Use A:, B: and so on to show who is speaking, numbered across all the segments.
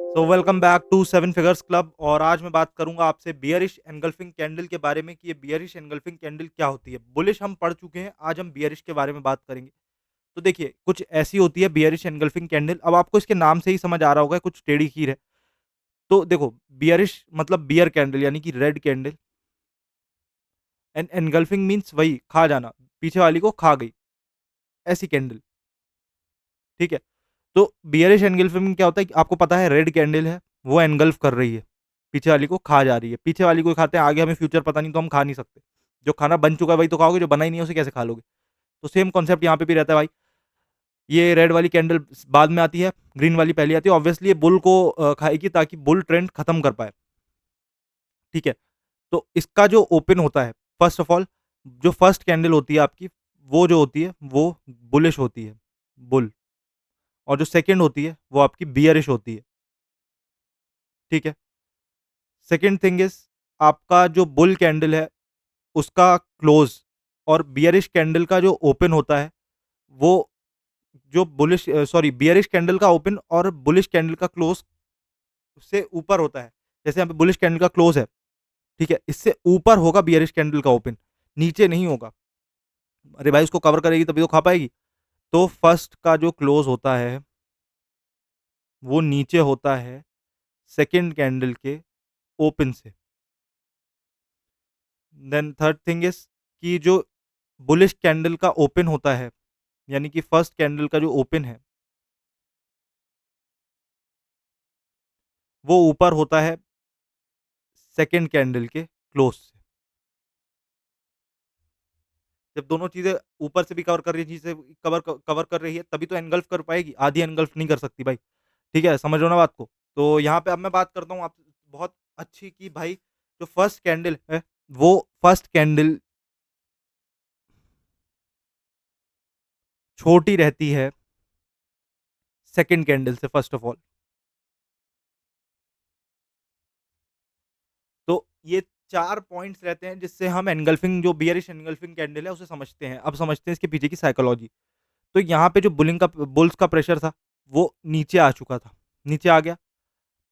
A: Welcome back to seven figures club. और आज मैं बात करूंगा आपसे बियरिश एनगल्फिंग कैंडल के बारे में कि ये बियरिश एनगल्फिंग कैंडल क्या होती है। बुलिश हम पढ़ चुके हैं, आज हम बियरिश के बारे में बात करेंगे। तो देखिए, कुछ ऐसी होती है बियरिश एनगल्फिंग कैंडल। अब आपको इसके नाम से ही समझ आ रहा होगा कुछ टेढ़ी खीर है। तो देखो, बियरिश मतलब बियर कैंडल यानी कि red candle. And engulfing means वही खा जाना, पीछे वाली को खा गई, ऐसी कैंडल। ठीक है। तो बियरिश एनगल्फिंग में क्या होता है कि आपको पता है रेड कैंडल है, वो एनगल्फ कर रही है, पीछे वाली को खा जा रही है। पीछे वाली को खाते हैं, आगे हमें फ्यूचर पता नहीं तो हम खा नहीं सकते। जो खाना बन चुका है वही तो खाओगे, जो बना ही नहीं है उसे कैसे खा लोगे। तो सेम कॉन्सेप्ट यहाँ पे भी रहता है भाई। ये रेड वाली कैंडल बाद में आती है, ग्रीन वाली पहले आती है। ऑब्वियसली ये बुल को खाएगी ताकि बुल ट्रेंड खत्म कर पाए। ठीक है। तो इसका जो ओपन होता है, फर्स्ट ऑफ ऑल, जो फर्स्ट कैंडल होती है आपकी, वो जो होती है वो बुलिश होती है, बुल। और जो सेकंड होती है वो आपकी बियरिश होती है। ठीक है। सेकंड थिंग इज, आपका जो बुल कैंडल है उसका क्लोज और बियरिश कैंडल का जो ओपन होता है वो, जो बुलिश सॉरी बियरिश कैंडल का ओपन और बुलिश कैंडल का क्लोज से ऊपर होता है। जैसे यहाँ पे बुलिश कैंडल का क्लोज है, ठीक है, इससे ऊपर होगा बियरिश कैंडल का ओपन, नीचे नहीं होगा। अरे भाई, उसको कवर करेगी तभी तो खा पाएगी। तो फर्स्ट का जो क्लोज होता है वो नीचे होता है सेकंड कैंडल के ओपन से। देन थर्ड थिंग इज कि जो बुलिश कैंडल का ओपन होता है, यानी कि फर्स्ट कैंडल का जो ओपन है वो ऊपर होता है सेकंड कैंडल के क्लोज से। जब दोनों चीजें ऊपर से भी कवर कर रही है, चीजें कवर कवर कर रही है, तभी तो एनगल्फ कर पाएगी, आधी एनगल्फ नहीं कर सकती भाई। ठीक है, समझ लो ना बात को। तो यहाँ पे अब मैं बात करता हूँ आप बहुत अच्छी कि भाई, जो फर्स्ट कैंडल है वो फर्स्ट कैंडल छोटी रहती है सेकंड कैंडल से, फर्स्ट ऑफ ऑल। तो ये 4 पॉइंट्स रहते हैं जिससे हम एनगल्फिंग, जो बियरिश एनगल्फिंग कैंडल है, उसे समझते हैं। अब समझते हैं इसके पीछे की साइकोलॉजी। तो यहाँ पे जो बुल्स का प्रेशर था वो नीचे आ चुका था, नीचे आ गया।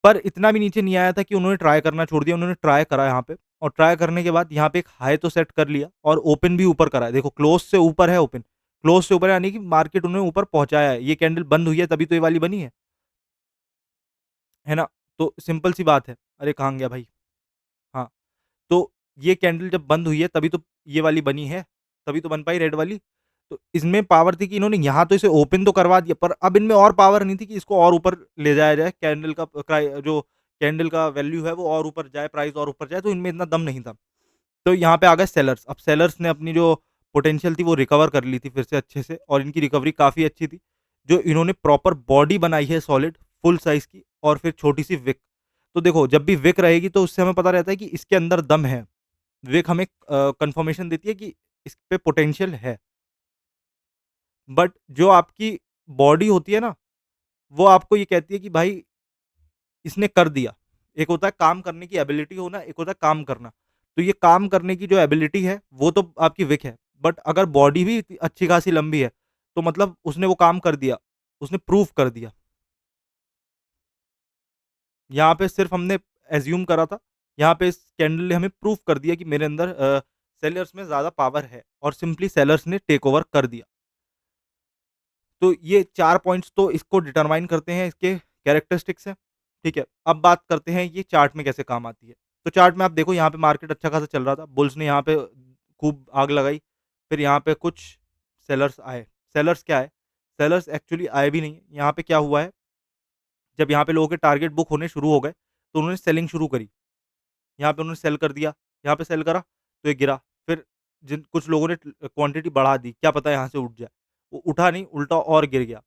A: पर इतना भी नीचे नहीं आया था कि उन्होंने ट्राई करना छोड़ दिया। उन्होंने ट्राई करा यहाँ पे, और ट्राई करने के बाद यहाँ पे एक हाई तो सेट कर लिया और ओपन भी ऊपर करा है। देखो, क्लोज से ऊपर है ओपन, क्लोज से ऊपर यानी कि मार्केट उन्होंने ऊपर पहुंचाया है। ये कैंडल बंद हुई है तभी तो ये वाली बनी है ना। तो सिंपल सी बात है। अरे कहाँ गया भाई। हाँ। तो ये कैंडल जब बंद हुई है तभी तो ये वाली बनी है, तभी तो बन पाई रेड वाली। तो इसमें पावर थी कि इन्होंने यहाँ तो इसे ओपन तो करवा दिया, पर अब इनमें और पावर नहीं थी कि इसको और ऊपर ले जाया जाए, कैंडल का जो कैंडल का वैल्यू है वो और ऊपर जाए, प्राइस और ऊपर जाए। तो इनमें इतना दम नहीं था। तो यहाँ पे आ गए सेलर्स। अब सेलर्स ने अपनी जो पोटेंशियल थी वो रिकवर कर ली थी फिर से अच्छे से, और इनकी रिकवरी काफ़ी अच्छी थी। जो इन्होंने प्रॉपर बॉडी बनाई है सॉलिड फुल साइज की, और फिर छोटी सी विक। तो देखो, जब भी विक रहेगी तो उससे हमें पता रहता है कि इसके अंदर दम है। विक हमें कंफर्मेशन देती है कि इस पे पोटेंशियल है। बट जो आपकी बॉडी होती है ना, वो आपको ये कहती है कि भाई इसने कर दिया। एक होता है काम करने की एबिलिटी होना, एक होता है काम करना। तो ये काम करने की जो एबिलिटी है वो तो आपकी विक है। बट अगर बॉडी भी अच्छी खासी लंबी है तो मतलब उसने वो काम कर दिया, उसने प्रूफ कर दिया। यहाँ पे सिर्फ हमने एज्यूम करा था, यहाँ पे इस कैंडल ने हमें प्रूफ कर दिया कि मेरे अंदर सेलर्स में ज्यादा पावर है, और सिंपली सेलर्स ने टेक ओवर कर दिया। तो ये 4 पॉइंट्स तो इसको डिटरमाइन करते हैं, इसके कैरेक्टरिस्टिक्स हैं। ठीक है, अब बात करते हैं ये चार्ट में कैसे काम आती है। तो चार्ट में आप देखो, यहाँ पे मार्केट अच्छा खासा चल रहा था, बुल्स ने यहाँ पे खूब आग लगाई। फिर यहाँ पे कुछ सेलर्स आए। सेलर्स क्या है? सेलर्स एक्चुअली आए भी नहीं। यहाँ पे क्या हुआ है, जब यहाँ पे लोगों के टारगेट बुक होने शुरू हो गए तो उन्होंने सेलिंग शुरू करी। यहाँ पे उन्होंने सेल कर दिया, यहाँ पे सेल करा तो ये गिरा। फिर जिन कुछ लोगों ने क्वांटिटी बढ़ा दी, क्या पता यहाँ से उठ जाए। वो उठा नहीं, उल्टा और गिर गया।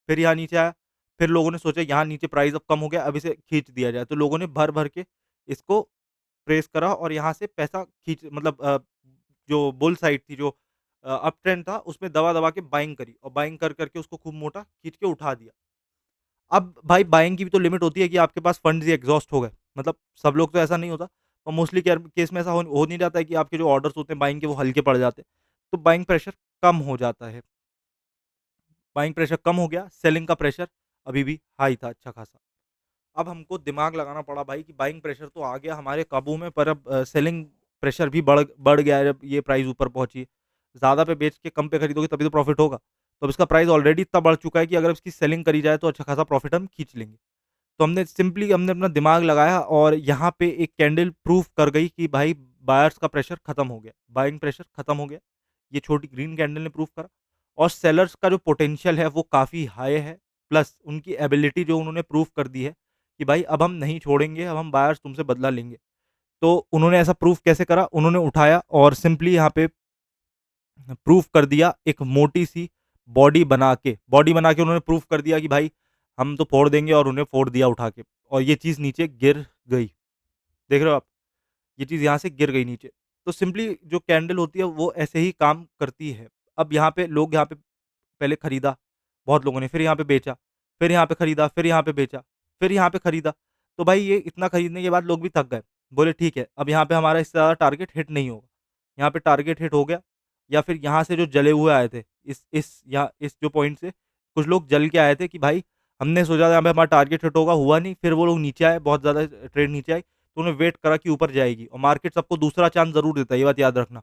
A: फिर यहाँ नीचे आया। फिर लोगों ने सोचा यहाँ नीचे प्राइस अब कम हो गया, अब इसे खींच दिया जाए। तो लोगों ने भर भर के इसको प्रेस करा और यहाँ से पैसा खींच, मतलब जो बुल साइड थी, जो अप ट्रेंड था, उसमें दबा दबा के बाइंग करी, और बाइंग कर करके उसको खूब मोटा खींच के उठा दिया। अब भाई, बाइंग की भी तो लिमिट होती है कि आपके पास फंड्स ही एग्जॉस्ट हो गए। मतलब सब लोग तो ऐसा नहीं होता, और मोस्टली केस में ऐसा हो नहीं जाता है कि आपके जो ऑर्डर्स होते हैं बाइंग के वो हल्के पड़ जाते हैं। तो बाइंग प्रेशर कम हो जाता है। बाइंग प्रेशर कम हो गया, सेलिंग का प्रेशर अभी भी हाई था अच्छा खासा। अब हमको दिमाग लगाना पड़ा भाई कि बाइंग प्रेशर तो आ गया हमारे काबू में, पर अब सेलिंग प्रेशर भी बढ़ गया है जब ये प्राइस ऊपर पहुँची है। ज़्यादा पे बेच के कम पे खरीदोगे तभी तो प्रॉफिट होगा। तो अब इसका प्राइस ऑलरेडी इतना बढ़ चुका है कि अगर इसकी सेलिंग करी जाए तो अच्छा खासा प्रॉफिट हम खींच लेंगे। तो हमने अपना दिमाग लगाया और यहाँ पे एक कैंडल प्रूव कर गई कि भाई बायर्स का प्रेशर खत्म हो गया, बाइंग प्रेशर खत्म हो गया। ये छोटी ग्रीन कैंडल ने प्रूव करा और सेलर्स का जो पोटेंशियल है वो काफ़ी हाई है। प्लस उनकी एबिलिटी जो उन्होंने प्रूव कर दी है कि भाई अब हम नहीं छोड़ेंगे, अब हम बायर्स तुमसे बदला लेंगे। तो उन्होंने ऐसा प्रूफ कैसे करा? उन्होंने उठाया और सिंपली यहाँ पे प्रूफ कर दिया एक मोटी सी बॉडी बना के उन्होंने प्रूफ कर दिया कि भाई हम तो फोड़ देंगे, और उन्हें फोड़ दिया उठा के, और ये चीज़ नीचे गिर गई। देख रहे हो आप? ये चीज़ यहाँ से गिर गई नीचे। तो सिंपली जो कैंडल होती है वो ऐसे ही काम करती है। अब यहाँ पे लोग यहाँ पे पहले खरीदा बहुत लोगों ने, फिर यहाँ पे बेचा, फिर यहाँ पे खरीदा, फिर यहाँ पे बेचा, फिर यहाँ पे खरीदा। तो भाई ये इतना खरीदने के बाद लोग भी थक गए। बोले ठीक है, अब यहाँ पे हमारा इससे ज़्यादा टारगेट हिट नहीं होगा। यहाँ पे टारगेट हिट हो गया, या फिर यहाँ से जो जले हुए आए थे, इस जो पॉइंट से कुछ लोग जल के आए थे कि भाई हमने सोचा था यहाँ पे हमारा टारगेट हिट होगा, हुआ नहीं। फिर वो लोग नीचे आए, बहुत ज़्यादा ट्रेड नीचे आई, तो उन्हें वेट करा कि ऊपर जाएगी, और मार्केट सबको दूसरा चांस ज़रूर देता है, ये बात याद रखना।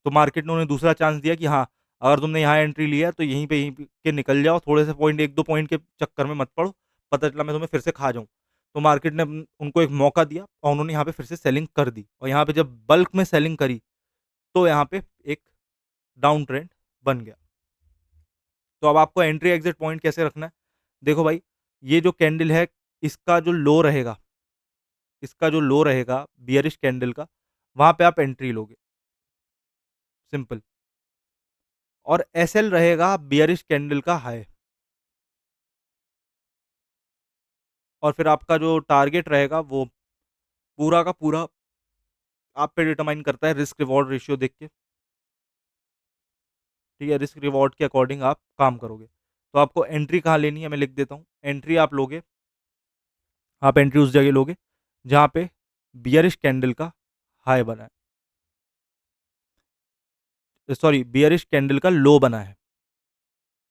A: तो मार्केट ने उन्हें दूसरा चांस दिया कि हाँ, अगर तुमने यहाँ एंट्री लिया है तो यहीं पे के निकल जाओ, थोड़े से पॉइंट 1-2 पॉइंट के चक्कर में मत पड़ो, पता चला मैं तुम्हें फिर से खा जाऊँ। तो मार्केट ने उनको एक मौका दिया और उन्होंने यहाँ पे फिर से सेलिंग कर दी, और यहाँ पे जब बल्क में सेलिंग करी, तो यहाँ पे एक डाउन ट्रेंड बन गया। तो अब आपको एंट्री एग्जिट पॉइंट कैसे रखना है? देखो भाई, ये जो कैंडल है, इसका जो लो रहेगा इसका जो लो रहेगा बियरिश कैंडल का, वहाँ पे आप एंट्री लोगे, सिंपल। और एसएल रहेगा बियरिश कैंडल का हाई, और फिर आपका जो टारगेट रहेगा वो पूरा का पूरा आप पे डिटरमाइन करता है रिस्क रिवॉर्ड रेशियो देख के। ठीक है, रिस्क रिवॉर्ड के अकॉर्डिंग आप काम करोगे। तो आपको एंट्री कहाँ लेनी है, मैं लिख देता हूँ। एंट्री आप लोगे, आप एंट्री उस जगह लोगे जहाँ पे बियरिश कैंडल का हाई बना है, सॉरी, बियरिश कैंडल का लो बना है,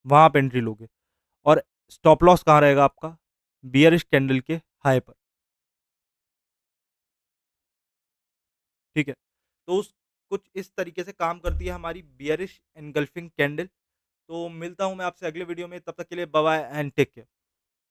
A: वहाँ आप एंट्री लोगे। और स्टॉप लॉस कहाँ रहेगा आपका? बियरिश कैंडल के हाई पर। ठीक है, तो उस कुछ इस तरीके से काम करती है हमारी बियरिश एनगल्फिंग कैंडल। तो मिलता हूँ मैं आपसे अगले वीडियो में, तब तक के लिए bye bye and take care.